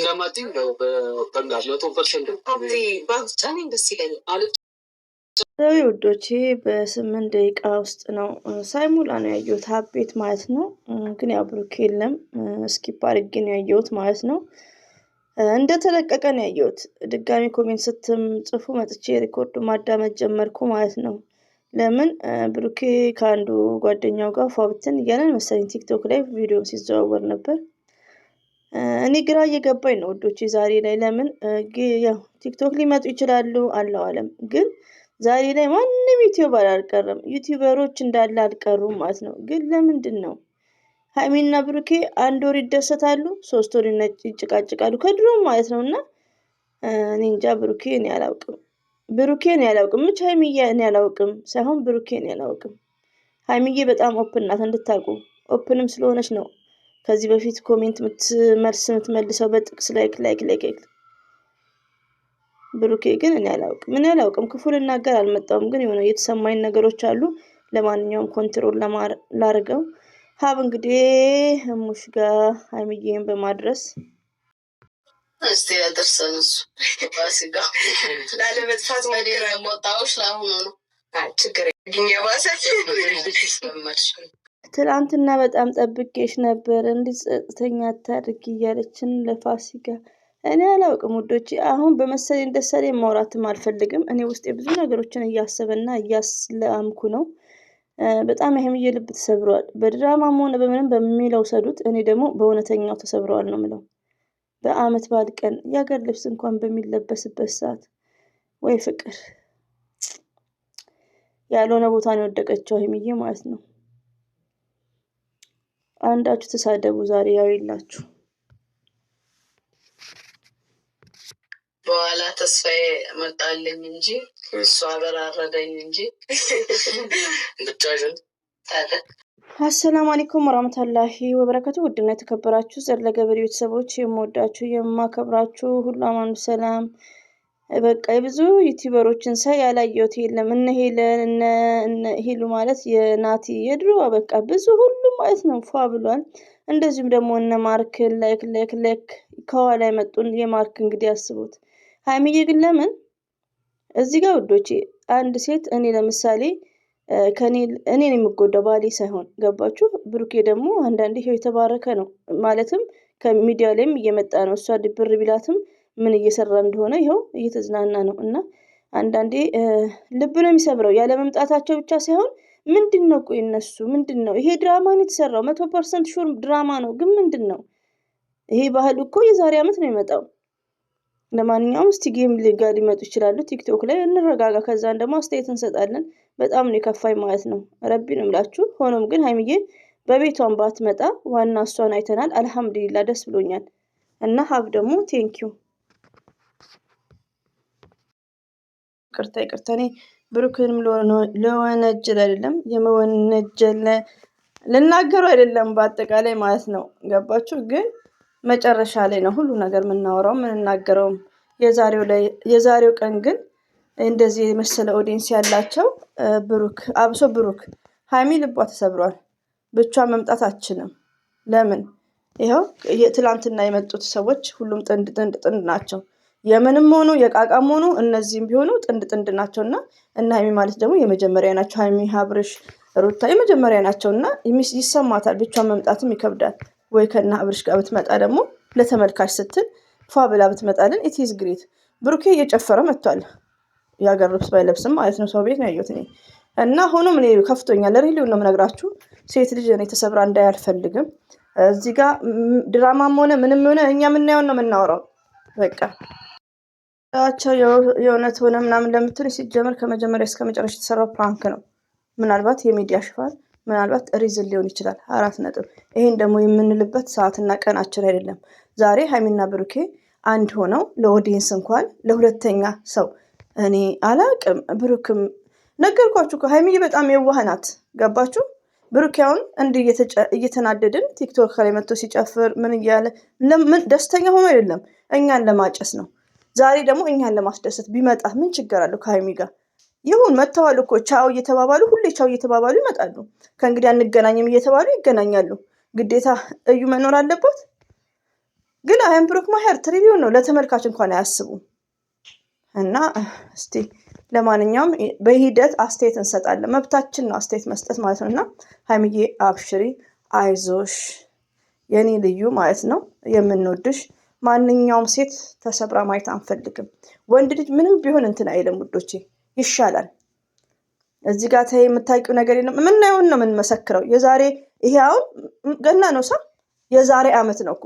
ለማጥኝ ነው በጠንጋር 100% ባንቻኔ ደስ ይላል ሰው ውዶቼ በ8 ደቂቃ ውስጥ ነው ሳይሞላ ነው ያየሁት ሀቤት ማለት ነው። ግን ያው ብሩክ የለም ስኪፕ አድርጌ ነው ያየሁት ማለት ነው። እንደተለቀቀ ነው ያየሁት። ድጋሚ ኮሜንት ስትጽፉ መጥቼ ሪኮርድ ማዳመጥ ጀመርኩ ማለት ነው። ለምን ብሩኬ ከአንዱ ጓደኛው ጋር ፏብትን እያለን መሰለኝ ቲክቶክ ላይ ቪዲዮ ሲዘዋወር ነበር። እኔ ግራ እየገባኝ ነው ውዶቼ ዛሬ ላይ ለምን ያው ቲክቶክ ሊመጡ ይችላሉ አለው አለም ግን ዛሬ ላይ ማንም ዩቲዩበር አልቀረም። ዩቲዩበሮች እንዳለ አልቀሩም ማለት ነው። ግን ለምንድን ነው ሃይሚና ብሩኬ አንድ ወር ይደሰታሉ 3 ወር ይጭቃጭቃሉ ከድሮም ማለት ነውና እኔ እንጃ ብሩኬን ያላውቅም ብቻ ሃይሚዬ እኔ ያላውቅም ሳይሆን ብሩኬን ያላውቅም። ሃይሚዬ በጣም ኦፕን ናት እንድታውቁ ኦፕንም ስለሆነች ነው ከዚህ በፊት ኮሜንት የምትመልሰው በጥቅስ ላይክ ብሩኬ ግን እኔ አላውቅም ክፉ ልናገር አልመጣሁም ግን የሆነ የተሰማኝ ነገሮች አሉ። ለማንኛውም ኮንትሮል ላርገው ሀብ እንግዲህ ሙሽ ጋር ሃይሚዬን በማድረስ እስቲ ያደርሰን እሱ ባሲጋ ላለመጥፋት ወዲራ ሞጣውሽ ላሁኑ ነው ችግር ትላንትና በጣም ጠብቄሽ ነበር እንዲጸጥተኛ አታድርጊ እያለችን ለፋሲካ እኔ አላውቅም ውዶቼ። አሁን በመሰለኝ ደሰለኝ ማውራትም አልፈልግም። እኔ ውስጤ ብዙ ነገሮችን እያሰበና እያስለአምኩ ነው። በጣም ሃይሚዬ ልብ ተሰብሯል። በድራማም ሆነ በምንም በሚለው ሰዱት። እኔ ደግሞ በእውነተኛው ተሰብሯል ነው የምለው። በአመት በዓል ቀን የሀገር ልብስ እንኳን በሚለበስበት ሰዓት ወይ ፍቅር ያልሆነ ቦታ ነው የወደቀችው ሃይሚዬ ማለት ነው። አንዳችሁ ተሳደቡ ዛሬ ያው ይላችሁ በኋላ ተስፋዬ መጣልኝ እንጂ እሱ አበራረደኝ እንጂ ብቻሽን አሰላሙ አለይኩም ወራህመቱላሂ ወበረካቱ። ውድና የተከበራችሁ ዘርለገበሬ ቤተሰቦች የምወዳችሁ የማከብራችሁ ሁሉ አማኑ ሰላም። በቃ የብዙ ዩቲዩበሮችን ሳይ ያላየሁት የለም። እነ ሄለን እነ ሄሉ ማለት የናቲ የድሮ በቃ ብዙ ሁሉ ማለት ነው ፏ ብሏል። እንደዚሁም ደግሞ እነ ማርክ ላይክ ከኋላ የመጡን የማርክ እንግዲህ ያስቡት። ሃይሚዬ ግን ለምን እዚህ ጋር ውዶቼ አንድ ሴት እኔ ለምሳሌ እኔን የምጎዳው ባሌ ሳይሆን ገባችሁ። ብሩኬ ደግሞ አንዳንዴ ይሄው የተባረከ ነው ማለትም ከሚዲያ ላይም እየመጣ ነው። እሷ ድብር ቢላትም ምን እየሰራ እንደሆነ ይሄው እየተዝናና ነው። እና አንዳንዴ ልብ ነው የሚሰብረው ያለ መምጣታቸው ብቻ ሳይሆን ምንድነው ቆይ እነሱ ምንድነው ይሄ ድራማ ነው የተሰራው 100% ሹር ድራማ ነው። ግን ምንድነው ይሄ ባህል እኮ የዛሬ አመት ነው የመጣው። ለማንኛውም እስቲ ጌም ጋር ሊመጡ ይችላሉ ቲክቶክ ላይ እንረጋጋ። ከዛን ደግሞ አስተያየት እንሰጣለን። በጣም ነው የከፋይ ማለት ነው። ረቢ ነው የምላችሁ። ሆኖም ግን ሃይሚዬ በቤቷን ባትመጣ ዋና እሷን አይተናል። አልሐምዱሊላህ ደስ ብሎኛል። እና ሀብ ደግሞ ቴንኪው ይቅርታ እኔ ብሩክንም ለወነጀል አይደለም የመወነጀል ልናገሩ አይደለም በአጠቃላይ ማለት ነው። ገባችሁ? ግን መጨረሻ ላይ ነው ሁሉ ነገር የምናወራው የምንናገረውም። የዛሬው ቀን ግን እንደዚህ የመሰለ ኦዲየንስ ያላቸው ብሩክ አብሶ ብሩክ ሃይሚ ልቧ ተሰብሯል። ብቻዋን መምጣት አትችልም። ለምን? ይኸው ትላንትና የመጡት ሰዎች ሁሉም ጥንድ ናቸው። የምንም ሆኑ የቃቃም ሆኑ እነዚህም ቢሆኑ ጥንድ ናቸውና እና ሃይሚ ማለት ደግሞ የመጀመሪያ ናቸው። ሃይሚ አብርሽ ሩታ የመጀመሪያ ናቸውና ይሰማታል። ብቻዋን መምጣትም ይከብዳል። ወይ ከና አብርሽ ጋር ብትመጣ ደግሞ ለተመልካች ስትል ፏ ብላ ብትመጣልን ኢትዝ ግሬት። ብሩኬ እየጨፈረ መጥቷል። የሀገር ልብስ ባይለብስም ማለት ነው። ሰው ቤት ነው ያየሁት እኔ እና ሆኖም እኔ ከፍቶኛል። ሪሊው ነው የምነግራችሁ። ሴት ልጅ እኔ ተሰብራ እንዳይ አልፈልግም። እዚህ ጋር ድራማም ሆነ ምንም ሆነ እኛ የምናየውን ነው የምናወራው። በቃ የእውነት ሆነ ምናምን ለምትሉ ሲጀመር ከመጀመሪያ እስከ መጨረሻ የተሰራው ፕራንክ ነው። ምናልባት የሚዲያ ሽፋን ምናልባት ሪዝን ሊሆን ይችላል። 4 ነጥብ። ይሄን ደግሞ የምንልበት ሰዓትና ቀናችን አይደለም። ዛሬ ሃይሚና ብሩኬ አንድ ሆነው ለኦዲየንስ እንኳን ለሁለተኛ ሰው እኔ አላቅም። ብሩክም ነገርኳችሁ ሃይሚዬ በጣም የዋህ ናት። ገባችሁ? ብሩክ ያውን እንዲህ እየተናደድን ቲክቶክ ላይ መጥቶ ሲጨፍር ምን እያለ ደስተኛ ሆኖ አይደለም እኛን ለማጨስ ነው። ዛሬ ደግሞ እኛን ለማስደሰት ቢመጣ ምን ችግር አለው? ከሃይሚ ጋር ይሁን መተዋል እኮ ቻው እየተባባሉ ሁሌ ቻው እየተባባሉ ይመጣሉ። ከእንግዲህ አንገናኝም እየተባሉ ይገናኛሉ። ግዴታ እዩ መኖር አለበት? ግን አያም ብሩክ ማህርት ሪቪው ነው ለተመልካች እንኳን አያስቡም። እና እስቲ ለማንኛውም በሂደት አስተያየት እንሰጣለን። መብታችን ነው አስተያየት መስጠት ማለት ነው። እና ሀይሚዬ አብሽሪ፣ አይዞሽ የኔ ልዩ ማለት ነው። የምንወድሽ ማንኛውም ሴት ተሰብራ ማየት አንፈልግም። ወንድ ልጅ ምንም ቢሆን እንትን አይልም ውዶቼ፣ ይሻላል። እዚህ ጋር ተይ የምታውቂው ነገር የለም። የምናየውን ነው የምንመሰክረው። የዛሬ ይሄ አሁን ገና ነው ሳ የዛሬ አመት ነው እኮ።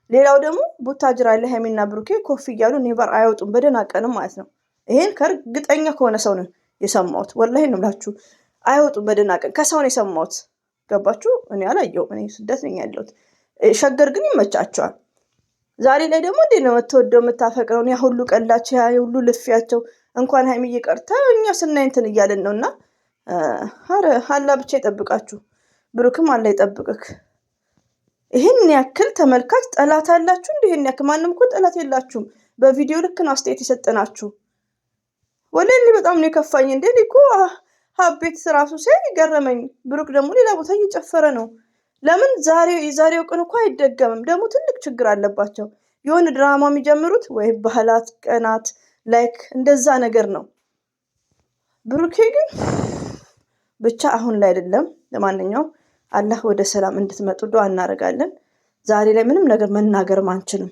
ሌላው ደግሞ ቡታጅራ ላይ ሀይሚና ብሩኬ ኮፍ እያሉ ኔቨር አይወጡም በደህና ቀንም ማለት ነው። ይሄን ከእርግጠኛ ከሆነ ሰው ነው የሰማሁት። ወላሂ ነው የምላችሁ፣ አይወጡም በደህና ቀን። ከሰው ነው የሰማሁት። ገባችሁ? እኔ አላየሁም። እኔ ስደት ነኝ ያለሁት። ሸገር ግን ይመቻቸዋል። ዛሬ ላይ ደግሞ እንዴት ነው የምትወደው የምታፈቅረውን ያ ሁሉ ቀላቸው ያ ሁሉ ልፊያቸው እንኳን ሀይሚዬ ቀርታ እኛ ስናይ እንትን እያለን ነው። እና ኧረ አላህ ብቻ ይጠብቃችሁ፣ ብሩክም አላህ ይጠብቅክ። ይህን ያክል ተመልካች ጠላት አላችሁ እንዴ? ይህን ያክል ማንም እኮ ጠላት የላችሁም። በቪዲዮ ልክ ነው አስተያየት የሰጠናችሁ። ወላሂ በጣም ነው የከፋኝ። እንዴ እኮ ሀቤት ራሱ ሲያይ ገረመኝ። ብሩክ ደግሞ ሌላ ቦታ እየጨፈረ ነው። ለምን የዛሬው ቀን እኮ አይደገምም። ደግሞ ትልቅ ችግር አለባቸው። የሆነ ድራማ የሚጀምሩት ወይ ባህላት ቀናት ላይክ እንደዛ ነገር ነው። ብሩኬ ግን ብቻ አሁን ላይ አይደለም። ለማንኛውም አላህ ወደ ሰላም እንድትመጡ ዱአ እናደርጋለን። ዛሬ ላይ ምንም ነገር መናገርም አንችልም።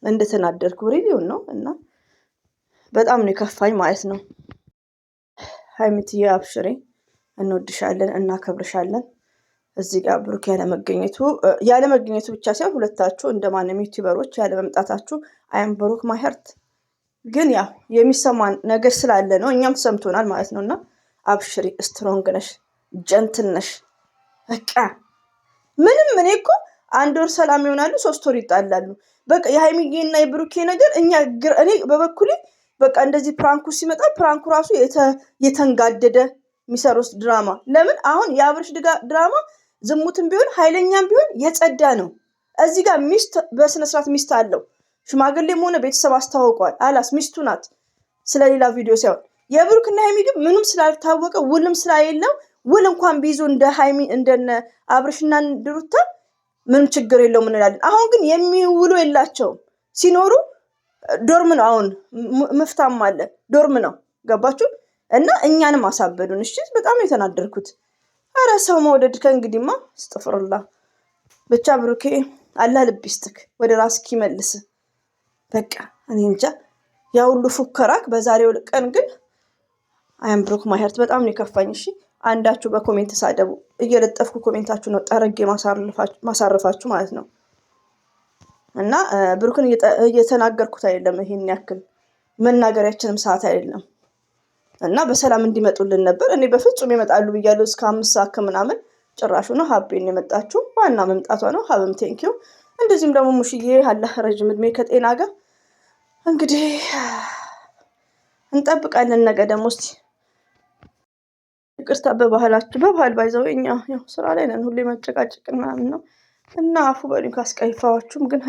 እንደተናደድኩ ሪሊውን ነው እና በጣም ነው የከፋኝ ማለት ነው። ሀይሚትዬ አብሽሬ፣ እንወድሻለን፣ እናከብርሻለን። እዚህ ጋር ብሩክ ያለመገኘቱ ብቻ ሳይሆን ሁለታችሁ እንደማንም ዩቲዩበሮች ያለመምጣታችሁ አያም ብሩክ ማህርት ግን ያው የሚሰማን ነገር ስላለ ነው። እኛም ተሰምቶናል ማለት ነው። እና አብሽሪ፣ ስትሮንግ ነሽ፣ ጀንትን ነሽ። በቃ ምንም እኔ እኮ 1 ወር ሰላም ይሆናሉ፣ 3 ወር ይጣላሉ። በቃ የሀይሚዬና የብሩኬ ነገር እኔ በበኩሌ በቃ እንደዚህ ፕራንኩ ሲመጣ ፕራንኩ ራሱ የተንጋደደ የሚሰሩት ድራማ ለምን አሁን የአብርሽ ድራማ ዝሙትም ቢሆን ኃይለኛም ቢሆን የጸዳ ነው። እዚህ ጋር ሚስት በስነስርዓት ሚስት አለው። ሽማግሌም ሆነ ቤተሰብ አስተዋውቋል። አላስ ሚስቱ ናት። ስለሌላ ቪዲዮ ሳይሆን የብሩክና ሀይሚ ግን ምንም ስላልታወቀ ውልም ስላሌለው ውል እንኳን ቢይዙ እንደ ሀይሚ እንደነ አብርሽና ድሩታ ምንም ችግር የለውም እንላለን። አሁን ግን የሚውሉ የላቸውም። ሲኖሩ ዶርም ነው። አሁን መፍታም አለ ዶርም ነው። ገባችሁ? እና እኛንም አሳበዱን። እሺ በጣም የተናደርኩት። አረ ሰው መውደድ ከእንግዲህማ አስተፍርላ። ብቻ ብሩኬ አላህ ልብ ይስጥክ፣ ወደ ራስክ ይመልስ። በቃ እኔ እንጃ ያ ሁሉ ፉከራክ በዛሬው ቀን ግን አያም ብሩክ ማህርት በጣም ነው የከፋኝ። እሺ አንዳችሁ በኮሜንት ሳደቡ እየለጠፍኩ ኮሜንታችሁ ነው ጠረጌ ማሳረፋችሁ ማለት ነው። እና ብሩክን እየተናገርኩት አይደለም። ይሄን ያክል መናገሪያችንም ሰዓት አይደለም። እና በሰላም እንዲመጡልን ነበር። እኔ በፍጹም ይመጣሉ ብያለሁ እስከ 5 ሰዓት ከምናምን። ጭራሹ ነው ሀቤን የመጣችሁ። ዋና መምጣቷ ነው። ሀብም ቴንኪው። እንደዚህም ደግሞ ሙሽዬ አላህ ረጅም እድሜ ከጤና ጋር እንግዲህ እንጠብቃለን። ነገ ደግሞ እስቲ ይቅርታ በባህል ባይዘው እኛ ያው ስራ ላይ ነን። ሁሌ መጨቃጨቅ ምናምን ነው እና አፉ በሉኝ ካስቀይፋችሁም ግን